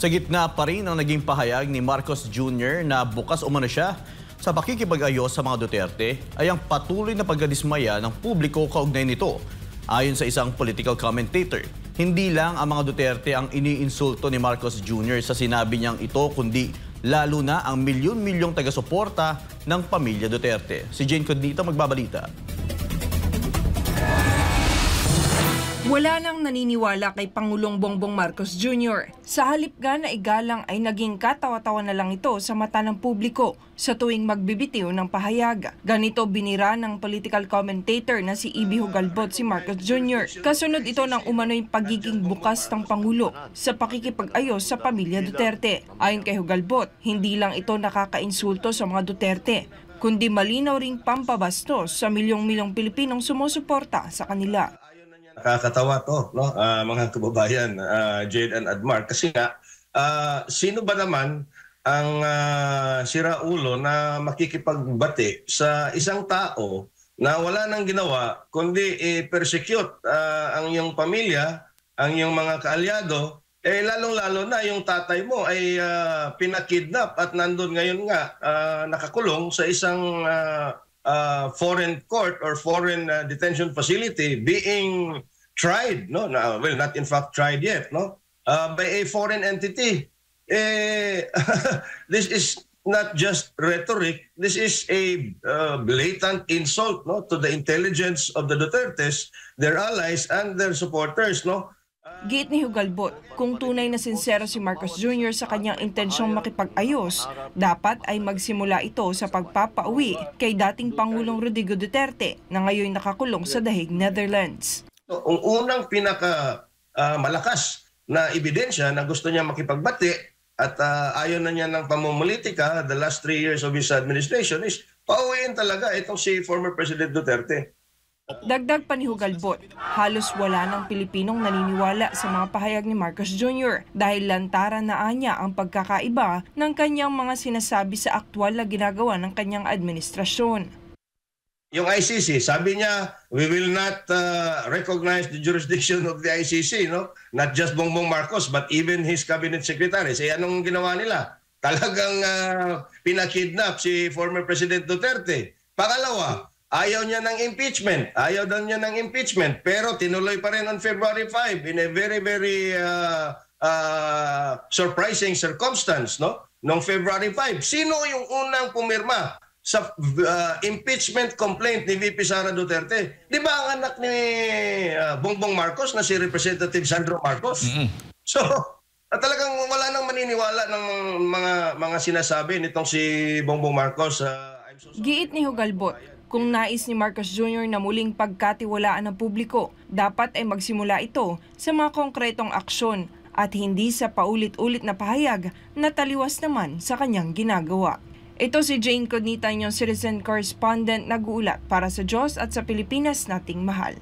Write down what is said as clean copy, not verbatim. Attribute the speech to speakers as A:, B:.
A: Sa gitna pa rin ang naging pahayag ni Marcos Jr. na bukas umano siya sa pakikipag-ayos sa mga Duterte ay ang patuloy na pagdadismaya ng publiko kaugnay nito. Ayon sa isang political commentator, hindi lang ang mga Duterte ang iniinsulto ni Marcos Jr. sa sinabi niyang ito, kundi lalo na ang milyon-milyong taga-suporta ng pamilya Duterte. Si Jane Codnita magbabalita.
B: Wala nang naniniwala kay Pangulong Bongbong Marcos Jr. Sa halip nga na igalang ay naging katawa-tawa na lang ito sa mata ng publiko sa tuwing magbibitiw ng pahayag. Ganito binira ng political commentator na si Ibi Hugalbot si Marcos Jr. Kasunod ito ng umano'y pagiging bukas ng Pangulo sa pakikipag-ayos sa pamilya Duterte. Ayon kay Hugalbot, hindi lang ito nakaka-insulto sa mga Duterte, kundi malinaw ring pampabastos sa milyong-milyong Pilipinong sumusuporta sa kanila.
C: Nakakatawa to, no? Mga kababayan, Jade and Admar. Kasi nga, sino ba naman ang siraulo na makikipagbati sa isang tao na wala nang ginawa kundi persecute ang iyong pamilya, ang iyong mga kaalyado, lalong-lalo na yung tatay mo ay pinakidnap at nandun ngayon nga nakakulong sa isang foreign court or foreign detention facility being tried, no? Well, not in fact tried yet, no? By a foreign entity. This is not just rhetoric. This is a blatant insult, no, to the intelligence of the Dutertes, their allies, and their supporters, no?
B: Giit ni Hugalbot, kung tunay na sincero si Marcos Jr. sa kanyang intensyong makipag-ayos, dapat ay magsimula ito sa pagpapauwi kay dating Pangulong Rodrigo Duterte na ngayon nakakulong sa The Hague, Netherlands.
C: Ang unang malakas na ebidensya na gusto niya makipagbati at ayaw na niya ng pamumulitika the last 3 years of his administration is pauwiin talaga itong si former President Duterte.
B: Dagdag pa ni Hugalbot, halos wala ng Pilipinong naniniwala sa mga pahayag ni Marcos Jr. dahil lantaran na anya ang pagkakaiba ng kanyang mga sinasabi sa aktwal na ginagawa ng kanyang administrasyon.
C: Yung ICC, sabi niya, we will not recognize the jurisdiction of the ICC, no? Not just Bongbong Marcos, but even his cabinet secretaries. Anong ginawa nila? Talagang pinakidnap si former President Duterte. Pangalawa, ayaw niya ng impeachment. Ayaw daw niya ng impeachment. Pero tinuloy pa rin on February 5 in a very, very surprising circumstance, no? Noong February 5. Sino yung unang pumirma sa impeachment complaint ni VP Sara Duterte? Di ba ang anak ni Bongbong Marcos na si Representative Sandro Marcos? So, talagang wala nang maniniwala ng mga sinasabi nitong si Bongbong Marcos.
B: Giit ni Hugalbot, kung nais ni Marcos Jr. na muling pagkatiwalaan ng publiko, dapat ay magsimula ito sa mga konkretong aksyon at hindi sa paulit-ulit na pahayag na taliwas naman sa kanyang ginagawa. Ito si Jane Codnita, inyong citizen correspondent, nag-uulat para sa Diyos at sa Pilipinas nating mahal.